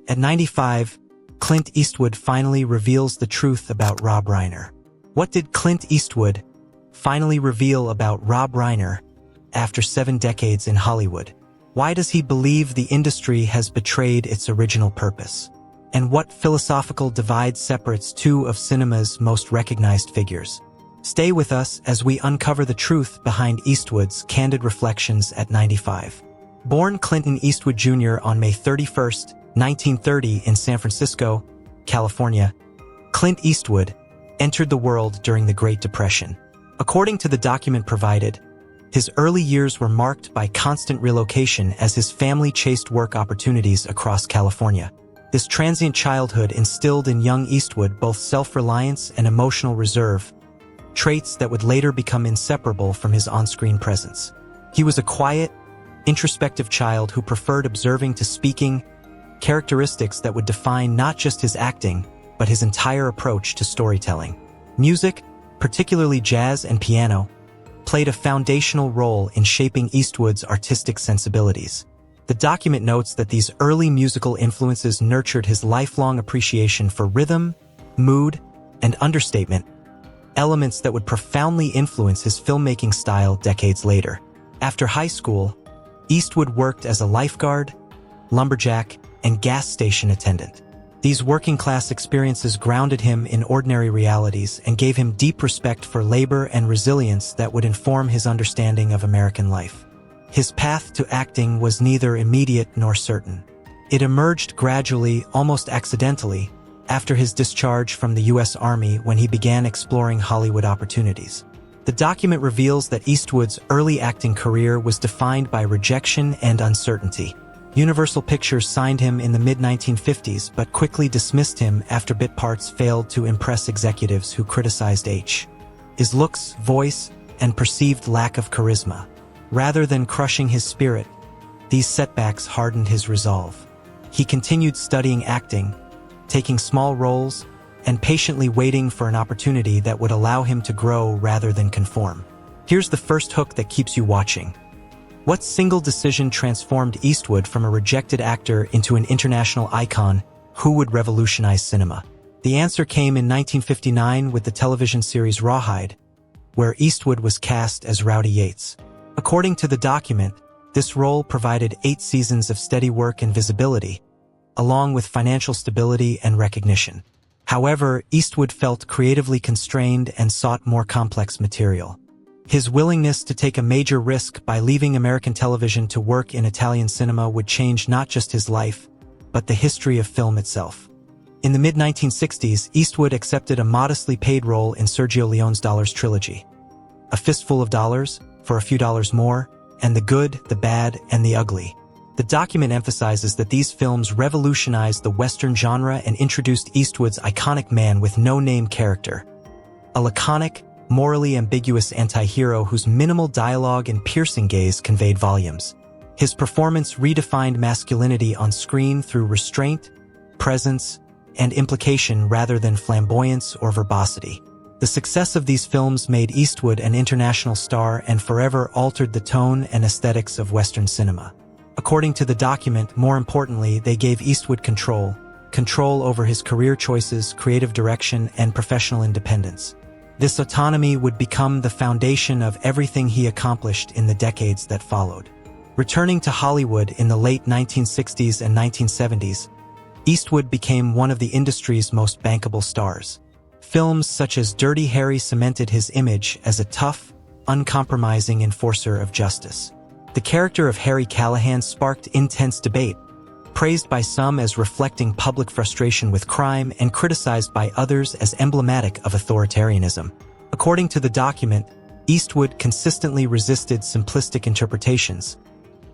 At 95, Clint Eastwood finally reveals the truth about Rob Reiner. What did Clint Eastwood finally reveal about Rob Reiner after 7 decades in Hollywood? Why does he believe the industry has betrayed its original purpose? And what philosophical divide separates 2 of cinema's most recognized figures? Stay with us as we uncover the truth behind Eastwood's candid reflections at 95. Born Clinton Eastwood Jr. on May 31, 1930 in San Francisco, California, Clint Eastwood entered the world during the Great Depression. According to the document provided, his early years were marked by constant relocation as his family chased work opportunities across California. This transient childhood instilled in young Eastwood both self-reliance and emotional reserve, traits that would later become inseparable from his on-screen presence. He was a quiet, introspective child who preferred observing to speaking, characteristics that would define not just his acting, but his entire approach to storytelling. Music, particularly jazz and piano, played a foundational role in shaping Eastwood's artistic sensibilities. The document notes that these early musical influences nurtured his lifelong appreciation for rhythm, mood, and understatement, elements that would profoundly influence his filmmaking style decades later. After high school, Eastwood worked as a lifeguard, lumberjack, and gas station attendant. These working-class experiences grounded him in ordinary realities and gave him deep respect for labor and resilience that would inform his understanding of American life. His path to acting was neither immediate nor certain. It emerged gradually, almost accidentally, after his discharge from the U.S. Army when he began exploring Hollywood opportunities. The document reveals that Eastwood's early acting career was defined by rejection and uncertainty. Universal Pictures signed him in the mid-1950s but quickly dismissed him after bit parts failed to impress executives who criticized his looks, voice, and perceived lack of charisma. Rather than crushing his spirit, these setbacks hardened his resolve. He continued studying acting, taking small roles, and patiently waiting for an opportunity that would allow him to grow rather than conform. Here's the first hook that keeps you watching. What single decision transformed Eastwood from a rejected actor into an international icon who would revolutionize cinema? The answer came in 1959 with the television series Rawhide, where Eastwood was cast as Rowdy Yates. According to the document, this role provided 8 seasons of steady work and visibility, along with financial stability and recognition. However, Eastwood felt creatively constrained and sought more complex material. His willingness to take a major risk by leaving American television to work in Italian cinema would change not just his life, but the history of film itself. In the mid-1960s, Eastwood accepted a modestly paid role in Sergio Leone's Dollars trilogy. A Fistful of Dollars, For a Few Dollars More, and The Good, the Bad, and the Ugly. The document emphasizes that these films revolutionized the Western genre and introduced Eastwood's iconic man with no-name character. A laconic, morally ambiguous anti-hero whose minimal dialogue and piercing gaze conveyed volumes. His performance redefined masculinity on screen through restraint, presence, and implication rather than flamboyance or verbosity. The success of these films made Eastwood an international star and forever altered the tone and aesthetics of Western cinema. According to the document, more importantly, they gave Eastwood control over his career choices, creative direction, and professional independence. This autonomy would become the foundation of everything he accomplished in the decades that followed. Returning to Hollywood in the late 1960s and 1970s, Eastwood became one of the industry's most bankable stars. Films such as Dirty Harry cemented his image as a tough, uncompromising enforcer of justice. The character of Harry Callahan sparked intense debate, praised by some as reflecting public frustration with crime and criticized by others as emblematic of authoritarianism. According to the document, Eastwood consistently resisted simplistic interpretations,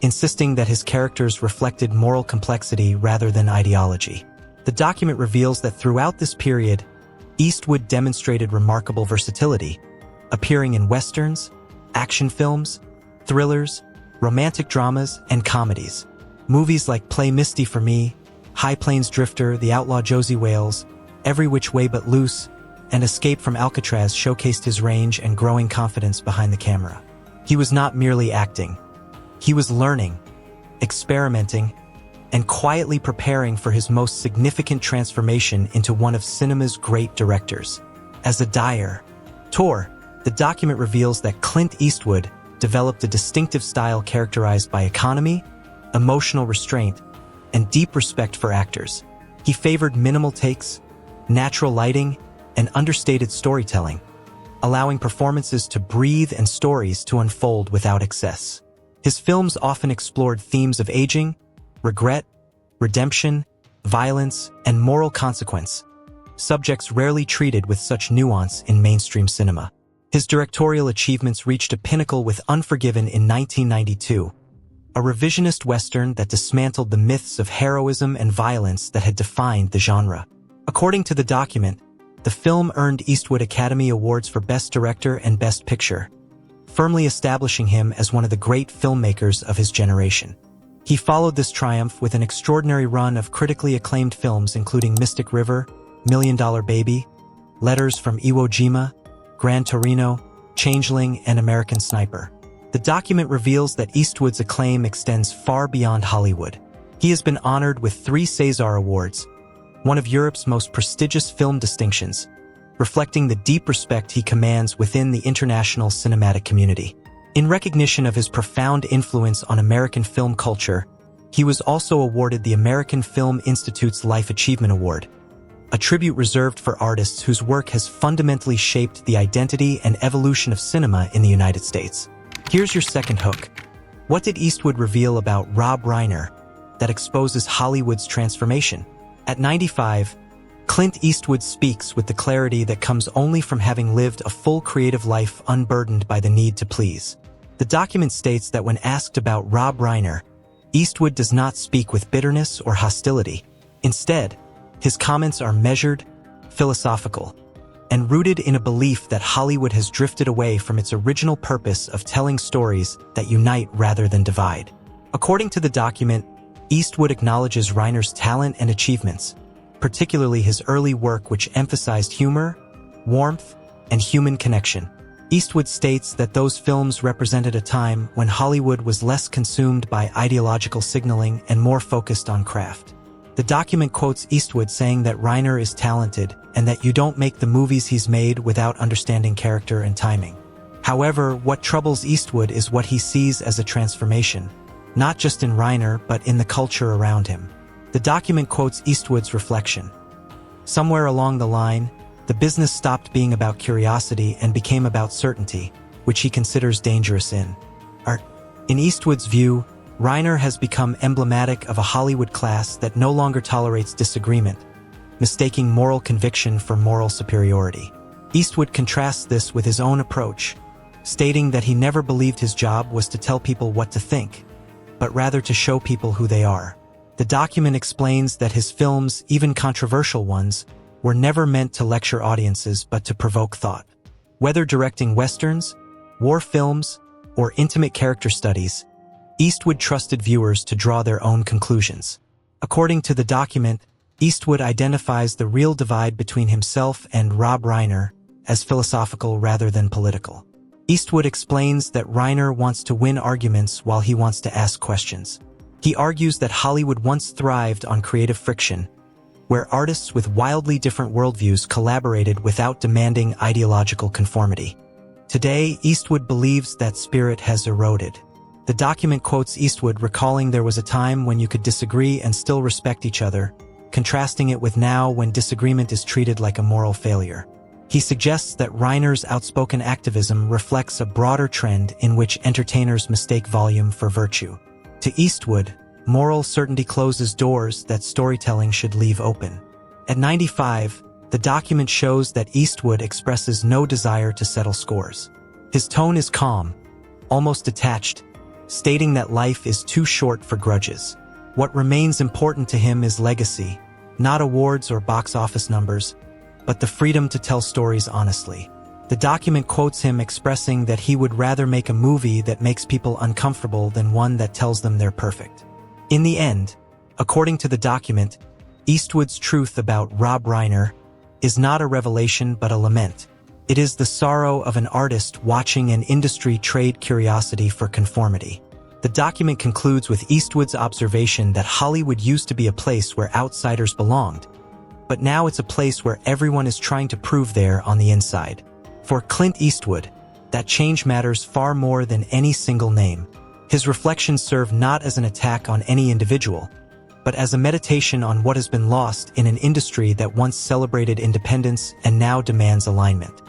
insisting that his characters reflected moral complexity rather than ideology. The document reveals that throughout this period, Eastwood demonstrated remarkable versatility, appearing in westerns, action films, thrillers, romantic dramas, and comedies. Movies like Play Misty for Me, High Plains Drifter, The Outlaw Josie Wales, Every Which Way But Loose, and Escape from Alcatraz showcased his range and growing confidence behind the camera. He was not merely acting. He was learning, experimenting, and quietly preparing for his most significant transformation into one of cinema's great directors. As a director, the document reveals that Clint Eastwood developed a distinctive style characterized by economy, emotional restraint, and deep respect for actors. He favored minimal takes, natural lighting, and understated storytelling, allowing performances to breathe and stories to unfold without excess. His films often explored themes of aging, regret, redemption, violence, and moral consequence, subjects rarely treated with such nuance in mainstream cinema. His directorial achievements reached a pinnacle with Unforgiven in 1992, a revisionist Western that dismantled the myths of heroism and violence that had defined the genre. According to the document, the film earned Eastwood Academy Awards for Best Director and Best Picture, firmly establishing him as one of the great filmmakers of his generation. He followed this triumph with an extraordinary run of critically acclaimed films including Mystic River, $1 Million Baby, Letters from Iwo Jima, Gran Torino, Changeling, and American Sniper. The document reveals that Eastwood's acclaim extends far beyond Hollywood. He has been honored with 3 César Awards, one of Europe's most prestigious film distinctions, reflecting the deep respect he commands within the international cinematic community. In recognition of his profound influence on American film culture, he was also awarded the American Film Institute's Life Achievement Award, a tribute reserved for artists whose work has fundamentally shaped the identity and evolution of cinema in the United States. Here's your second hook. What did Eastwood reveal about Rob Reiner that exposes Hollywood's transformation? At 95, Clint Eastwood speaks with the clarity that comes only from having lived a full creative life unburdened by the need to please. The document states that when asked about Rob Reiner, Eastwood does not speak with bitterness or hostility. Instead, his comments are measured, philosophical, and rooted in a belief that Hollywood has drifted away from its original purpose of telling stories that unite rather than divide. According to the document, Eastwood acknowledges Reiner's talent and achievements, particularly his early work which emphasized humor, warmth, and human connection. Eastwood states that those films represented a time when Hollywood was less consumed by ideological signaling and more focused on craft. The document quotes Eastwood saying that Reiner is talented and that you don't make the movies he's made without understanding character and timing. However, what troubles Eastwood is what he sees as a transformation, not just in Reiner but in the culture around him. The document quotes Eastwood's reflection. Somewhere along the line, the business stopped being about curiosity and became about certainty, which he considers dangerous in art. In Eastwood's view, Reiner has become emblematic of a Hollywood class that no longer tolerates disagreement, mistaking moral conviction for moral superiority. Eastwood contrasts this with his own approach, stating that he never believed his job was to tell people what to think, but rather to show people who they are. The document explains that his films, even controversial ones, were never meant to lecture audiences but to provoke thought. Whether directing westerns, war films, or intimate character studies, Eastwood trusted viewers to draw their own conclusions. According to the document, Eastwood identifies the real divide between himself and Rob Reiner as philosophical rather than political. Eastwood explains that Reiner wants to win arguments while he wants to ask questions. He argues that Hollywood once thrived on creative friction, where artists with wildly different worldviews collaborated without demanding ideological conformity. Today, Eastwood believes that spirit has eroded. The document quotes Eastwood recalling there was a time when you could disagree and still respect each other, contrasting it with now when disagreement is treated like a moral failure. He suggests that Reiner's outspoken activism reflects a broader trend in which entertainers mistake volume for virtue. To Eastwood, moral certainty closes doors that storytelling should leave open. At 95, the document shows that Eastwood expresses no desire to settle scores. His tone is calm, almost detached, stating that life is too short for grudges. What remains important to him is legacy, not awards or box office numbers, but the freedom to tell stories honestly. The document quotes him expressing that he would rather make a movie that makes people uncomfortable than one that tells them they're perfect. In the end, according to the document, Eastwood's truth about Rob Reiner is not a revelation but a lament. It is the sorrow of an artist watching an industry trade curiosity for conformity. The document concludes with Eastwood's observation that Hollywood used to be a place where outsiders belonged, but now it's a place where everyone is trying to prove they're on the inside. For Clint Eastwood, that change matters far more than any single name. His reflections serve not as an attack on any individual, but as a meditation on what has been lost in an industry that once celebrated independence and now demands alignment.